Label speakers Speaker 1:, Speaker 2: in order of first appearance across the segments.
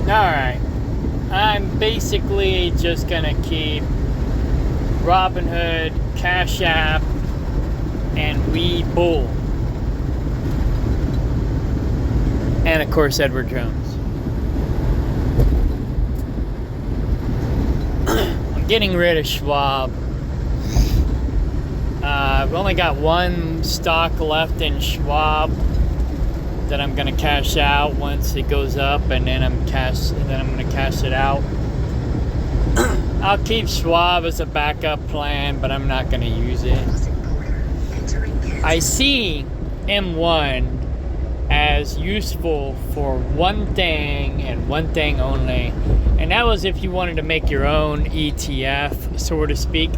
Speaker 1: Alright. I'm basically just gonna keep RobinHood, CashApp, and WeBull. And of course, Edward Jones. I'm getting rid of Schwab. I've only got one stock left in Schwab that I'm gonna cash out once it goes up, and then I'm gonna cash it out. I'll keep Schwab as a backup plan, but I'm not gonna use it. I see M1 as useful for one thing and one thing only, and that was if you wanted to make your own ETF, so to speak.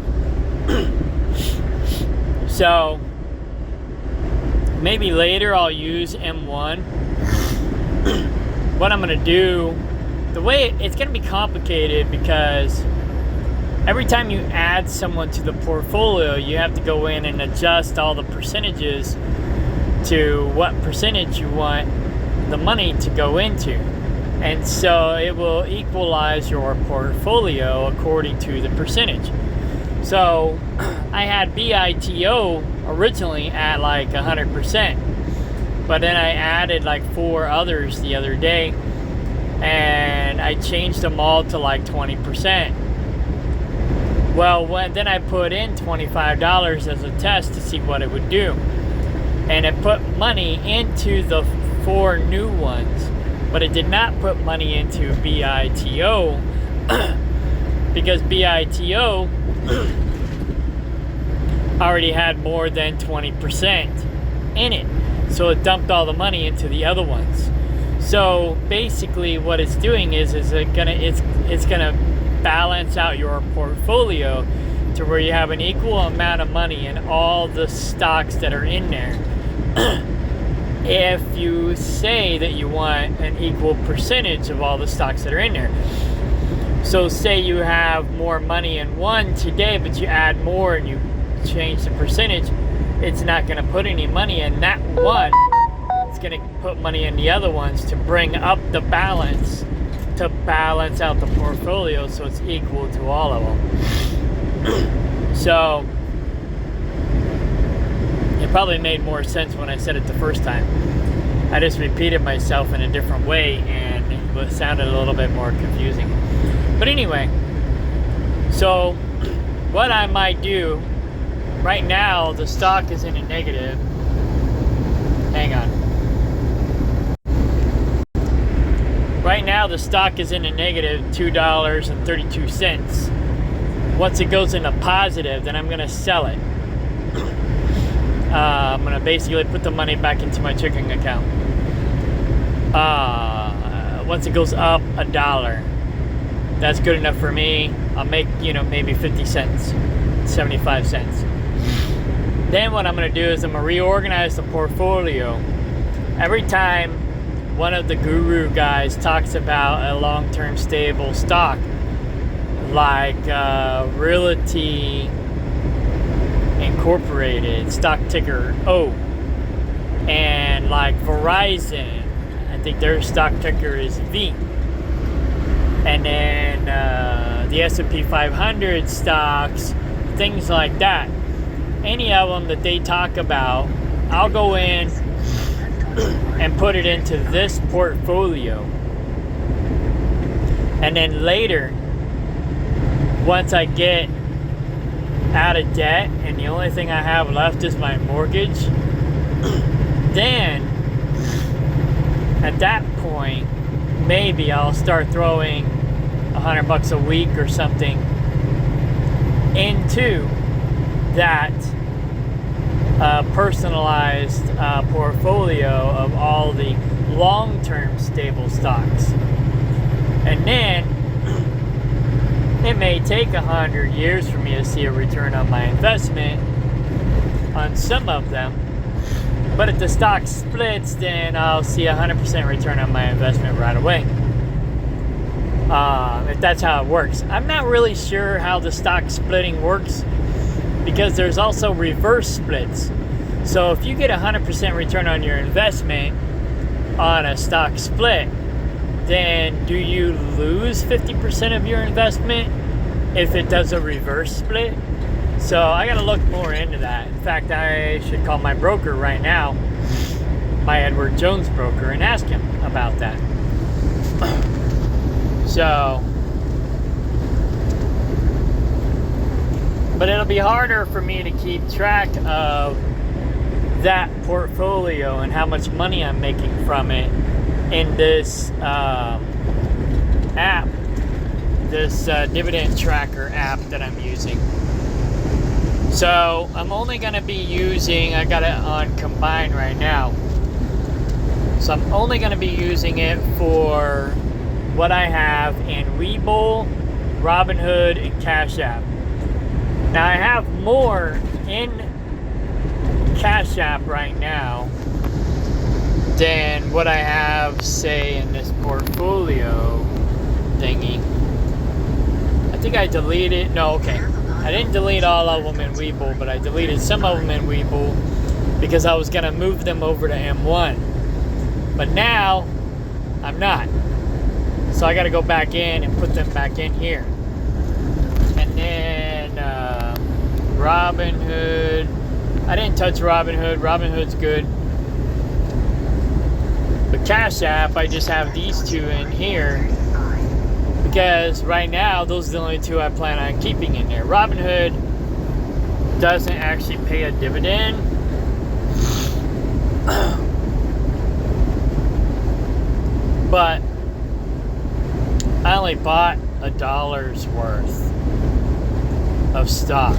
Speaker 1: So maybe later I'll use M1. What I'm gonna do, the way it's gonna be complicated, because every time you add someone to the portfolio, you have to go in and adjust all the percentages to what percentage you want the money to go into. And so it will equalize your portfolio according to the percentage. So I had BITO originally at like 100%, but then I added like 4 others the other day, and I changed them all to like 20%. Well, then I put in $25 as a test to see what it would do, and it put money into the 4 new ones, but it did not put money into BITO because BITO already had more than 20% in it, so it dumped all the money into the other ones. So basically what it's doing is it's gonna balance out your portfolio to where you have an equal amount of money in all the stocks that are in there. If you say that you want an equal percentage of all the stocks that are in there. So say you have more money in one today, but you add more and you change the percentage, it's not going to put any money in that one. It's going to put money in the other ones to bring up the balance, to balance out the portfolio so it's equal to all of them. So it probably made more sense when I said it the first time. I just repeated myself in a different way, and it sounded a little bit more confusing. But anyway, so what I might do, right now the stock is in a negative. Hang on. Right now the stock is in a negative $2.32. Once it goes into positive, then I'm going to sell it. I'm going to basically put the money back into my checking account. Once it goes up $1, that's good enough for me. I'll make, maybe 50 cents, 75 cents. Then what I'm going to do is I'm going to reorganize the portfolio. Every time one of the guru guys talks about a long-term stable stock, like Realty Incorporated, stock ticker O, and like Verizon, I think their stock ticker is V, and then the S&P 500 stocks, things like that. Any of them that they talk about, I'll go in and put it into this portfolio, and then later, once I get out of debt and the only thing I have left is my mortgage, then at that point maybe I'll start throwing $100 a week or something into that personalized portfolio of all the long-term stable stocks. And then it may take 100 years for me to see a return on my investment on some of them, but if the stock splits, then I'll see 100% return on my investment right away. If that's how it works. I'm not really sure how the stock splitting works, because there's also reverse splits. So if you get 100% return on your investment on a stock split, then do you lose 50% of your investment if it does a reverse split? So I got to look more into that. In fact, I should call my broker right now, my Edward Jones broker, and ask him about that. So, but it'll be harder for me to keep track of that portfolio and how much money I'm making from it in this app, this dividend tracker app that I'm using. So I'm only going to be using, I got it on combine right now, so I'm only going to be using it for what I have in WeBull, RobinHood, and CashApp. Now I have more in CashApp right now than what I have, say, in this portfolio thingy. I think I deleted, no, okay. I didn't delete all of them in WeBull, but I deleted some of them in WeBull because I was going to move them over to M1. But now, I'm not. So I got to go back in and put them back in here. And then RobinHood. I didn't touch RobinHood. RobinHood's good. But CashApp, I just have these two in here because right now those are the only two I plan on keeping in there. RobinHood doesn't actually pay a dividend. But I only bought $1 worth of stock.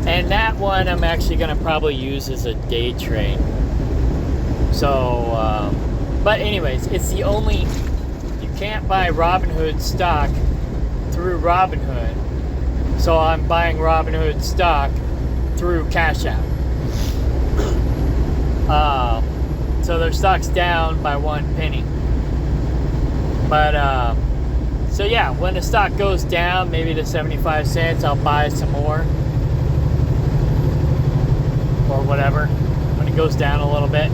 Speaker 1: And that one I'm actually going to probably use as a day trade. So, but anyways, it's the only, you can't buy Robinhood stock through Robinhood. So I'm buying Robinhood stock through CashApp. So their stock's down by 1 penny. But, so yeah, when the stock goes down, maybe to 75 cents, I'll buy some more. Or whatever. When it goes down a little bit,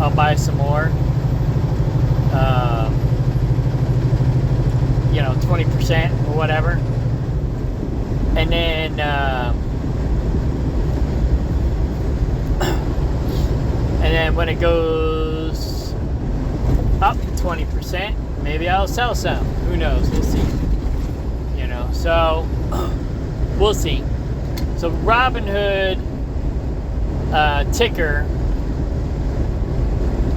Speaker 1: I'll buy some more. 20% or whatever. And then, when it goes up 20%, maybe I'll sell some. Who knows? We'll see. So we'll see. So RobinHood ticker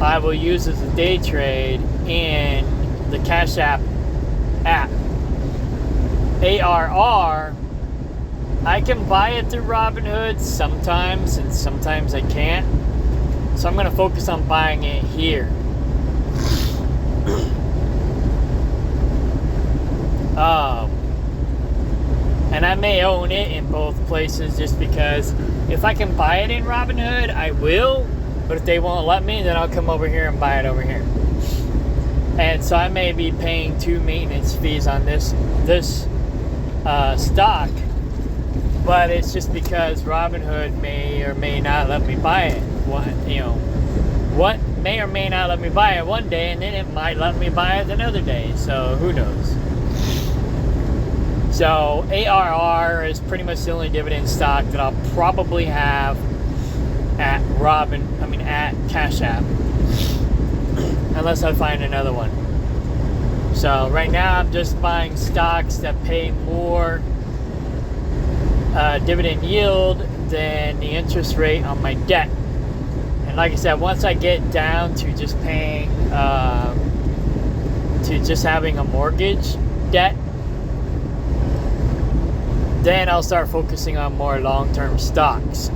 Speaker 1: I will use as a day trade in the CashApp app. ARR, I can buy it through Robinhood sometimes, and sometimes I can't. So I'm going to focus on buying it here. And I may own it in both places just because if I can buy it in Robinhood, I will. But if they won't let me, then I'll come over here and buy it over here. And so I may be paying 2 maintenance fees on this stock, but it's just because Robinhood may or may not let me buy it. What may or may not let me buy it one day, and then it might let me buy it another day. So who knows? So ARR is pretty much the only dividend stock that I'll probably have at CashApp, unless I find another one. So right now I'm just buying stocks that pay more dividend yield than the interest rate on my debt. And like I said, once I get down to just paying to just having a mortgage debt, then I'll start focusing on more long-term stocks.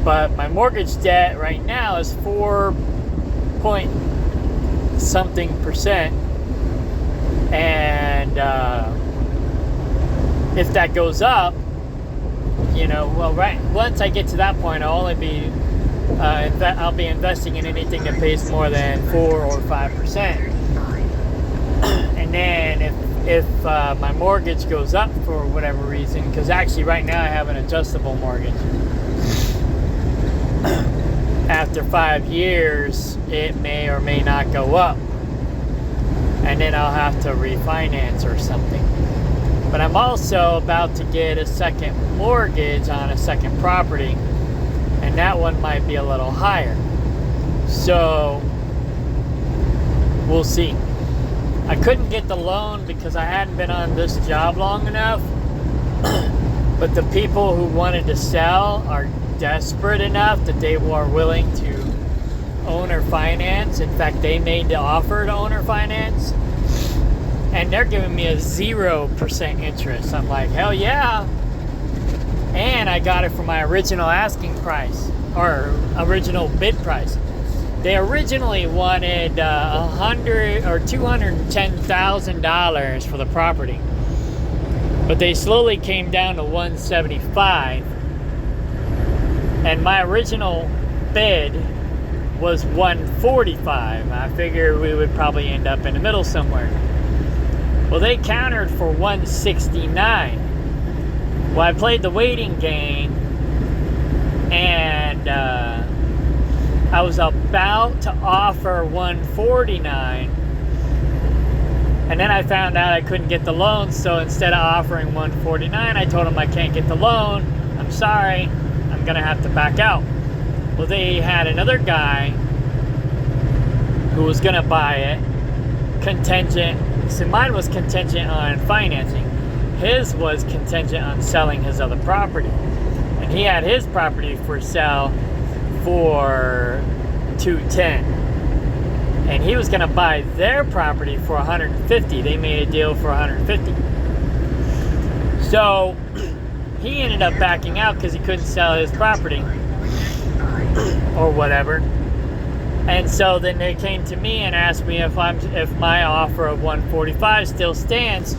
Speaker 1: But my mortgage debt right now is 4-point-something%, and if that goes up, once I get to that point, I'll only be I'll be investing in anything that pays more than 4 or 5%. And then if my mortgage goes up for whatever reason, because actually right now I have an adjustable mortgage. after 5 years, it may or may not go up. And then I'll have to refinance or something. But I'm also about to get a second mortgage on a second property, and that one might be a little higher. So we'll see. I couldn't get the loan because I hadn't been on this job long enough. But the people who wanted to sell are desperate enough that they were willing to owner finance. In fact, they made the offer to owner finance, and they're giving me a 0% interest. I'm like, hell yeah. And I got it for my original asking price, or original bid price. They originally wanted $100,000 or $210,000 for the property, but they slowly came down to $175,000, and my original bid was $145,000. I figured we would probably end up in the middle somewhere. Well, they countered for $169,000. Well, I played the waiting game, and I was about to offer $149,000, and then I found out I couldn't get the loan. So instead of offering $149,000, I told them I can't get the loan. I'm sorry, I'm gonna have to back out. Well, they had another guy who was gonna buy it, contingent. So mine was contingent on financing. His was contingent on selling his other property, and he had his property for sale for $210,000, and he was going to buy their property for $150,000. They made a deal for $150,000. So he ended up backing out because he couldn't sell his property or whatever. And so then they came to me and asked me if my offer of $145,000 still stands,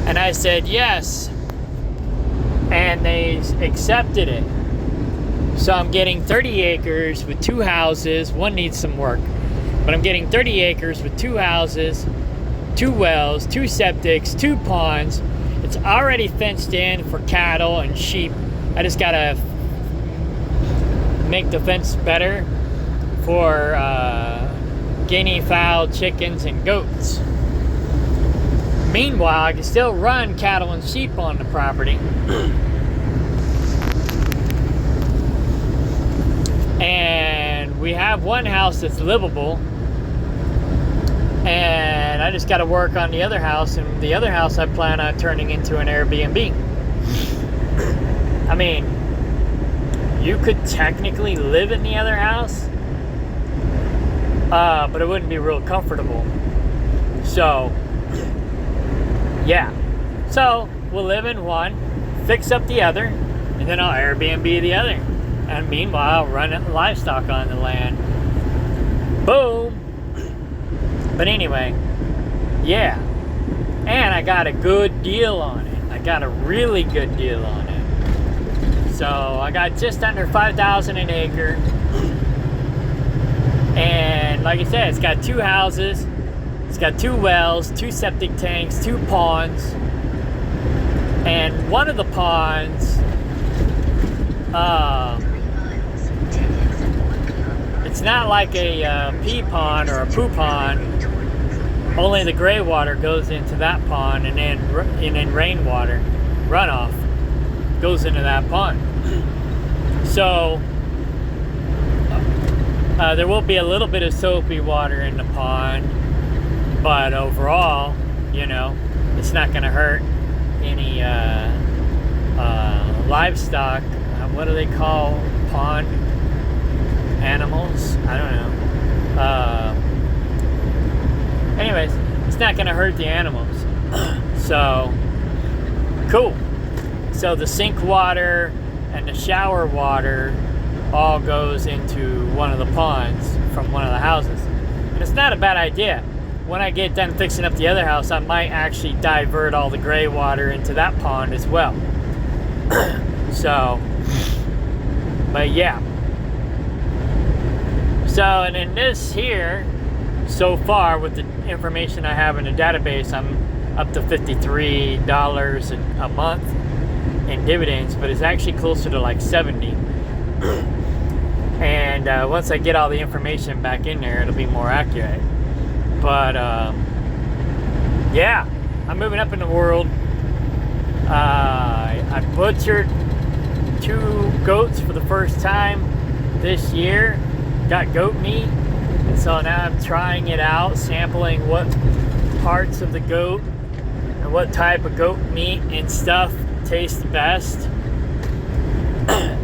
Speaker 1: and I said yes, and they accepted it. So I'm getting 30 acres with 2 houses. One needs some work, but I'm getting 30 acres with 2 houses, 2 wells, 2 septics, 2 ponds. It's already fenced in for cattle and sheep. I just gotta make the fence better for guinea fowl, chickens, and goats. Meanwhile, I can still run cattle and sheep on the property. And we have one house that's livable, and I just got to work on the other house, and the other house I plan on turning into an Airbnb. I mean, you could technically live in the other house, but it wouldn't be real comfortable. So yeah, so we'll live in one, fix up the other, and then I'll Airbnb the other. And meanwhile, run livestock on the land. Boom! But anyway, yeah. And I got a good deal on it. I got a really good deal on it. So I got just under $5,000 an acre. And like I said, it's got 2 houses. It's got 2 wells, 2 septic tanks, 2 ponds. And one of the ponds, it's not like a pea pond or a poo pond. Only the gray water goes into that pond, and then rainwater runoff goes into that pond. So there will be a little bit of soapy water in the pond, but overall, you know, it's not going to hurt any livestock. What do they call pond animals? I don't know. Anyways, it's not going to hurt the animals. So, cool. So the sink water and the shower water all goes into one of the ponds from one of the houses. And it's not a bad idea. When I get done fixing up the other house, I might actually divert all the gray water into that pond as well. So, but yeah. So, and in this here, so far with the information I have in the database, I'm up to $53 a month in dividends, but it's actually closer to like 70. And once I get all the information back in there, it'll be more accurate. But yeah, I'm moving up in the world. I butchered 2 goats for the first time this year. Got goat meat, and so now I'm trying it out, sampling what parts of the goat and what type of goat meat and stuff tastes best.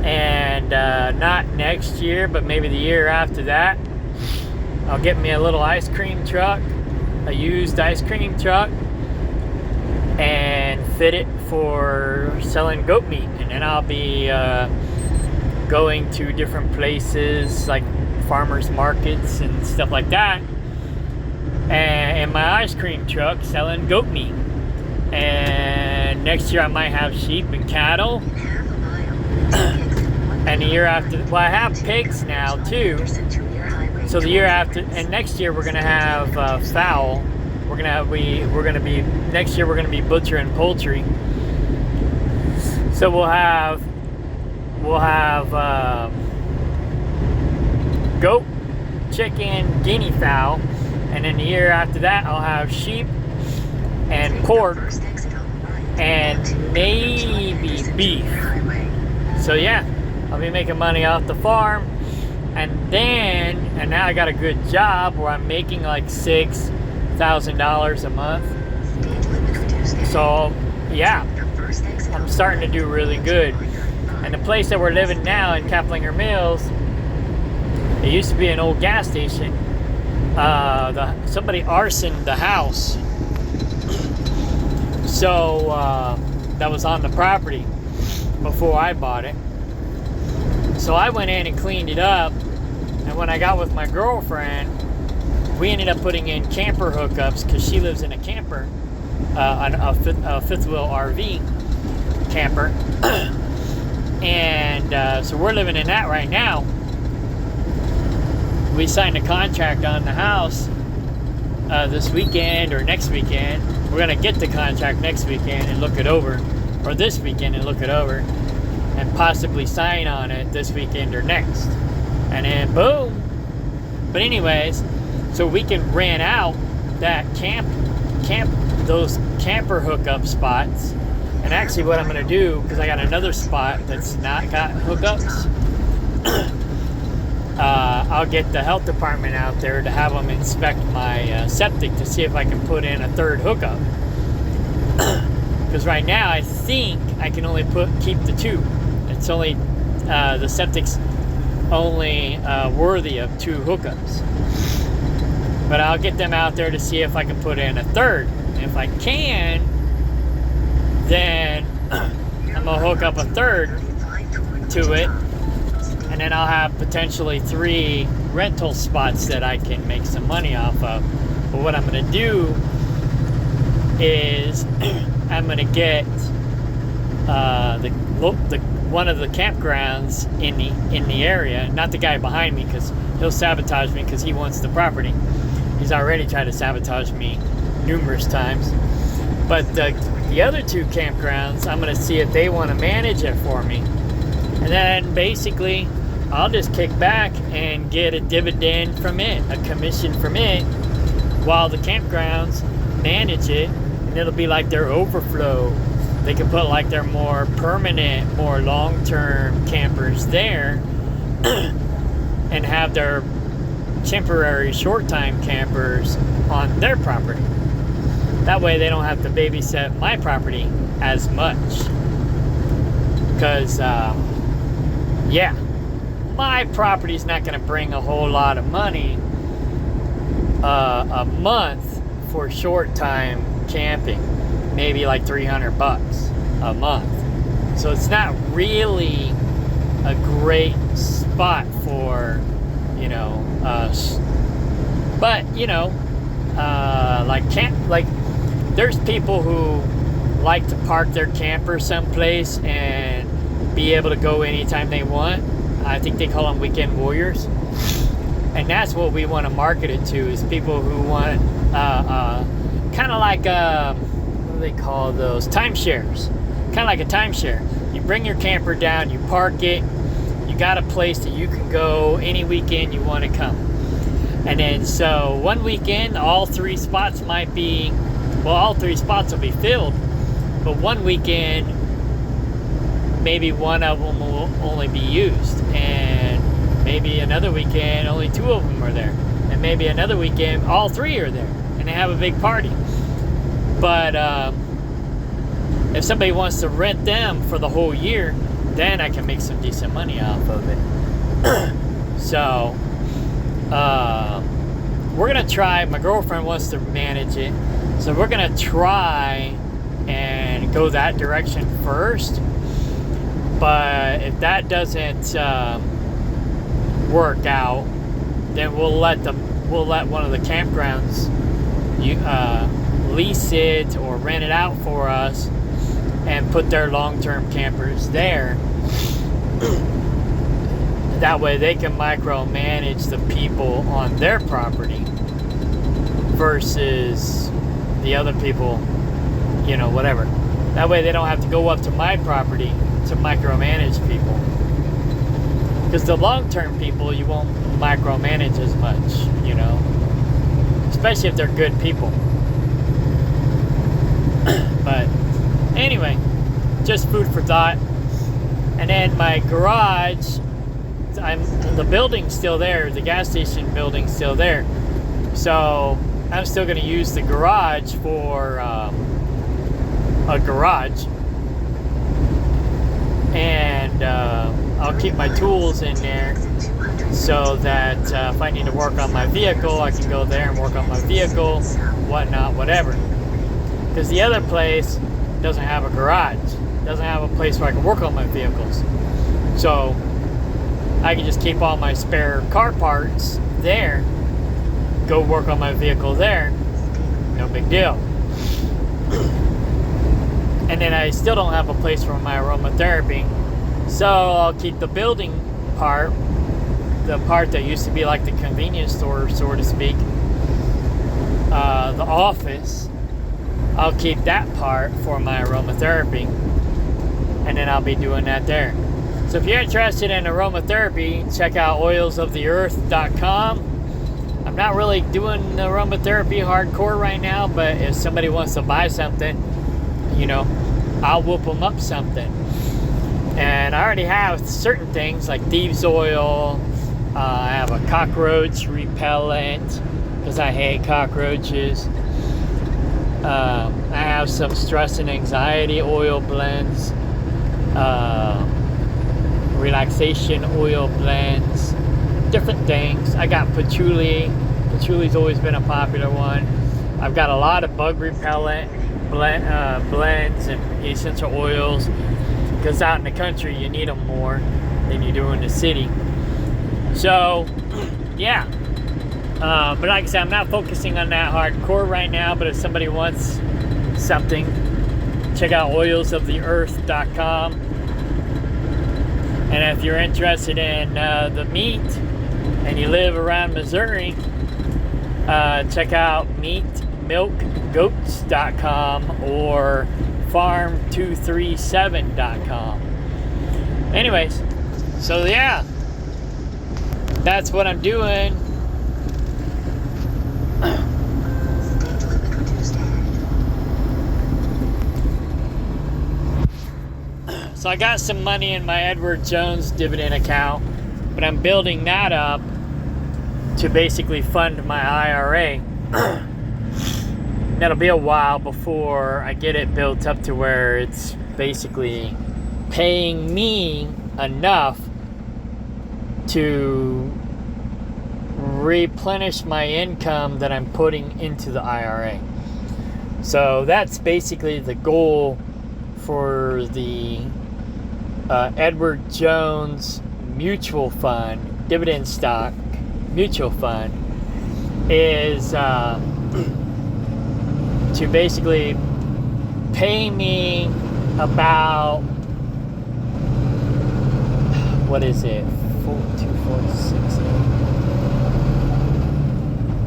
Speaker 1: And not next year, but maybe the year after that, I'll get me a little ice cream truck, a used ice cream truck, and fit it for selling goat meat. And then I'll be going to different places like farmers markets and stuff like that, and in my ice cream truck selling goat meat. And next year I might have sheep and cattle. And the year after, well, I have pigs now too. So the year after, and next year we're gonna have fowl. Next year we're gonna be butchering poultry. So we'll have goat, chicken, guinea fowl, and then the year after that I'll have sheep and pork and maybe beef. So yeah, I'll be making money off the farm, and now I got a good job where I'm making like $6,000 a month. So yeah, I'm starting to do really good. And the place that we're living now in Kaplinger Mills, it used to be an old gas station. Somebody arsoned the house. So that was on the property before I bought it. So I went in and cleaned it up. And when I got with my girlfriend, we ended up putting in camper hookups because she lives in a camper, a fifth wheel RV camper. And so we're living in that right now. We signed a contract on the house this weekend or next weekend. We're gonna get the contract next weekend and look it over, or this weekend and look it over, and possibly sign on it this weekend or next. And then boom. But anyways, so we can rent out that those camper hookup spots. And actually what I'm going to do, because I got another spot that's not got hookups, I'll get the health department out there to have them inspect my septic to see if I can put in a third hookup. Because right now I think I can only keep the 2. It's only, the septic's only worthy of 2 hookups. But I'll get them out there to see if I can put in a third. And if I can, then I'm gonna hook up a third to it, and then I'll have potentially 3 rental spots that I can make some money off of. But what I'm gonna do is I'm gonna get one of the campgrounds in the area, not the guy behind me, because he'll sabotage me because he wants the property. He's already tried to sabotage me numerous times. But the other 2 campgrounds, I'm going to see if they want to manage it for me. And then basically, I'll just kick back and get a dividend from it, a commission from it, while the campgrounds manage it. And it'll be like their overflow. They can put like their more permanent, more long-term campers there and have their temporary short-time campers on their property. That way they don't have to babysit my property as much. Because, yeah, my property's not going to bring a whole lot of money a month for short-time camping. Maybe like $300 a month. So it's not really a great spot for, but, like there's people who like to park their camper someplace and be able to go anytime they want. I think they call them weekend warriors. And that's what we want to market it to, is people who want kind of like what do they call those? Timeshares. Kind of like a timeshare. You bring your camper down, you park it, You got a place that you can go any weekend you want to come. And then so one weekend, all three spots will be filled. But one weekend, maybe one of them will only be used. And maybe another weekend, only two of them are there. And maybe another weekend, all three are there. And they have a big party. But if somebody wants to rent them for the whole year, then I can make some decent money off of it. So, we're going to try. My girlfriend wants to manage it. So we're going to try and go that direction first. But if that doesn't work out, then we'll let one of the campgrounds lease it or rent it out for us and put their long-term campers there. That way they can micromanage the people on their property versus the other people, whatever. That way they don't have to go up to my property to micromanage people. Because the long-term people, you won't micromanage as much, especially if they're good people. But anyway, just food for thought. And then my garage, the building's still there. The gas station building's still there. So I'm still going to use the garage for a garage. And I'll keep my tools in there so that if I need to work on my vehicle, I can go there and work on my vehicle, whatnot, whatever. Because the other place doesn't have a garage, doesn't have a place where I can work on my vehicles. So I can just keep all my spare car parts there, go work on my vehicle there, no big deal. And then I still don't have a place for my aromatherapy, so I'll keep the building part, the part that used to be like the convenience store, so to speak, the office. I'll keep that part for my aromatherapy, and then I'll be doing that there. So if you're interested in aromatherapy, check out oilsoftheearth.com. I'm not really doing aromatherapy hardcore right now, but if somebody wants to buy something, I'll whoop them up something. And I already have certain things like thieves oil. I have a cockroach repellent because I hate cockroaches. I have some stress and anxiety oil blends, relaxation oil blends, different things. I got patchouli. Patchouli's always been a popular one. I've got a lot of bug repellent blends and essential oils, because out in the country you need them more than you do in the city. So yeah, but like I said, I'm not focusing on that hardcore right now. But if somebody wants something, check out oilsoftheearth.com. And if you're interested in the meat and you live around Missouri, check out meatmilkgoats.com or farm237.com. Anyways, so yeah, that's what I'm doing. So I got some money in my Edward Jones dividend account, but I'm building that up to basically fund my IRA. That'll be a while before I get it built up to where it's basically paying me enough to replenish my income that I'm putting into the IRA. So that's basically the goal for the Edward Jones mutual fund, dividend stock mutual fund, is to basically pay me about, what is it, 246,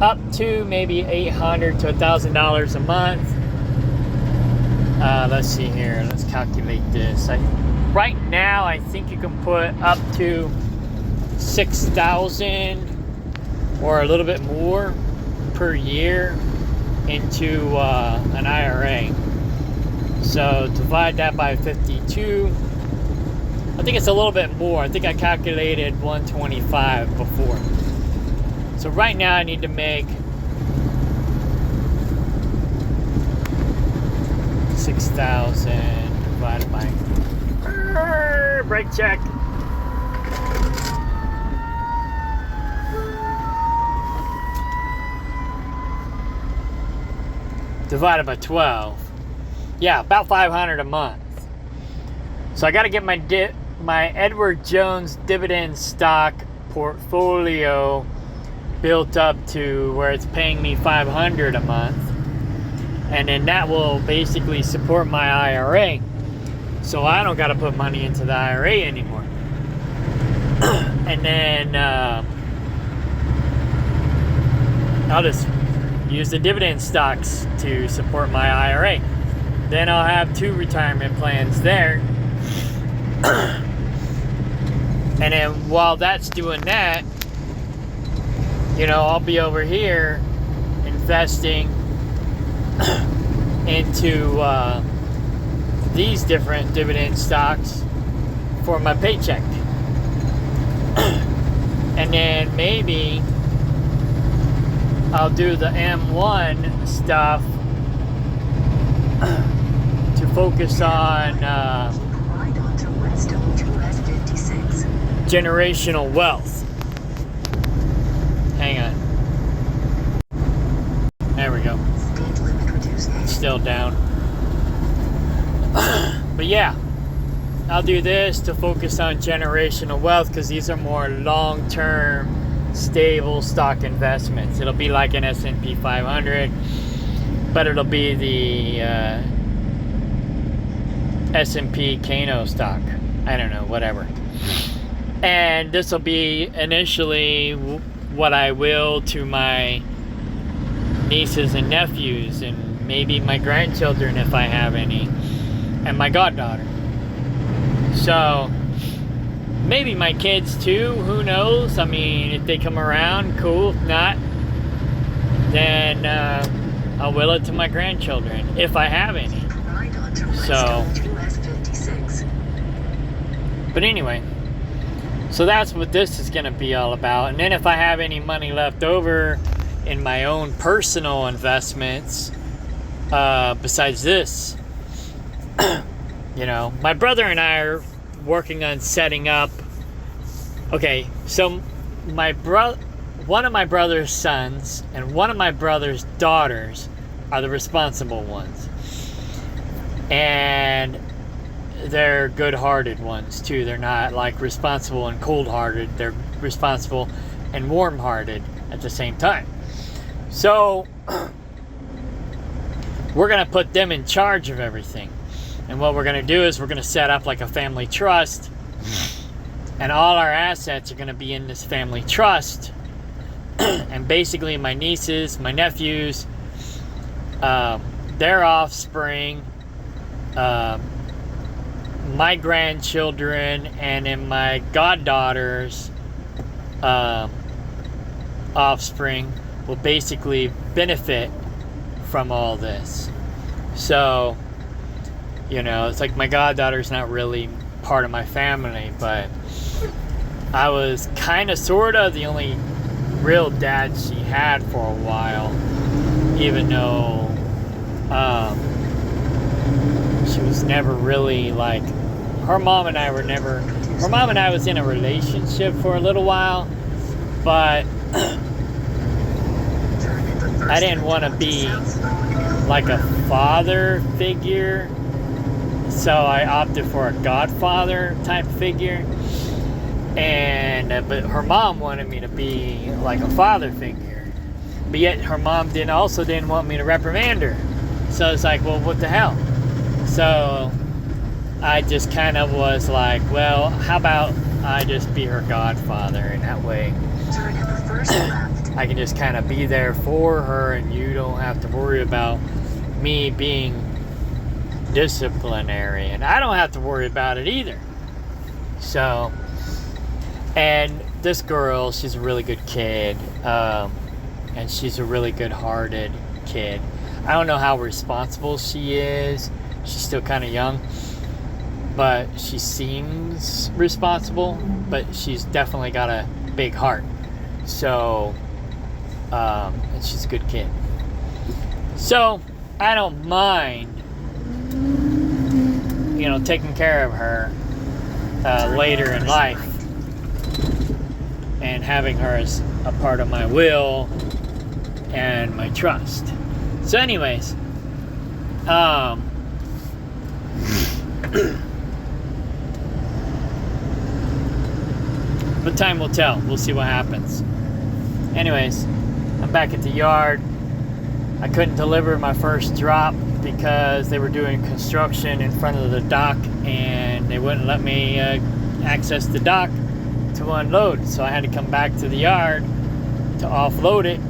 Speaker 1: up to maybe $800 to $1,000 a month. Let's see here, let's calculate this. right now I think you can put up to 6,000 or a little bit more per year into an IRA. So divide that by 52. I think it's a little bit more. I think I calculated 125 before. So right now I need to make 6,000 divided by brake check. Divided by 12. Yeah, about 500 a month. So I got to get my Edward Jones dividend stock portfolio built up to where it's paying me 500 a month, and then that will basically support my IRA. So I don't got to put money into the IRA anymore. And then I'll just use the dividend stocks to support my IRA. Then I'll have 2 retirement plans there. And then while that's doing that, you know, I'll be over here investing into these different dividend stocks for my paycheck. And then maybe I'll do the M1 stuff to focus on generational wealth. Hang on. There we go. It's still down. But yeah, I'll do this to focus on generational wealth because these are more long-term, stable stock investments. It'll be like an S&P 500, but it'll be the S&P Kano stock. I don't know, whatever. And this will be initially what I will to my nieces and nephews, and maybe my grandchildren if I have any, and my goddaughter. So maybe my kids too, who knows? I mean, if they come around, cool. If not, then I'll will it to my grandchildren if I have any. So, but anyway, so that's what this is going to be all about. And then if I have any money left over in my own personal investments, besides this, you know, my brother and I are working on setting up. Okay, so one of my brother's sons and one of my brother's daughters are the responsible ones. And they're good-hearted ones too. They're not like responsible and cold-hearted. They're responsible and warm-hearted at the same time. So we're gonna put them in charge of everything. And what we're gonna do is we're gonna set up like a family trust, and all our assets are gonna be in this family trust. And basically my nieces, my nephews, their offspring, my grandchildren, and then my goddaughter's offspring will basically benefit from all this. So, you know, it's like my goddaughter's not really part of my family, but I was kind of, sort of, the only real dad she had for a while, even though she was never really like, her mom and I was in a relationship for a little while, but I didn't want to be like a father figure, so I opted for a godfather type figure. And but her mom wanted me to be like a father figure, but yet her mom didn't want me to reprimand her. So it's like, well, what the hell? So I just kind of was like, well, how about I just be her godfather, and that way I can just kind of be there for her, and you don't have to worry about me being disciplinary, and I don't have to worry about it either. So, and this girl, she's a really good kid, and she's a really good-hearted kid. I don't know how responsible she is. She's still kind of young, but she seems responsible, but she's definitely got a big heart. So, and she's a good kid. So, I don't mind, taking care of her later in life and having her as a part of my will and my trust. So anyways, but time will tell. We'll see what happens. Anyways, I'm back at the yard. I couldn't deliver my first drop because they were doing construction in front of the dock and they wouldn't let me access the dock to unload. So I had to come back to the yard to offload it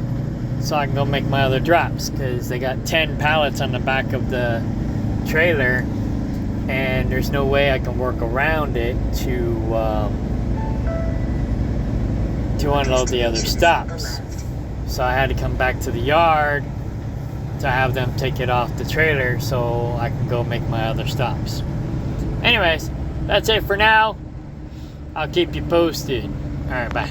Speaker 1: so I can go make my other drops, because they got 10 pallets on the back of the trailer and there's no way I can work around it to unload the other stops. So I had to come back to the yard to have them take it off the trailer so I can go make my other stops. Anyways, that's it for now. I'll keep you posted. Alright, bye.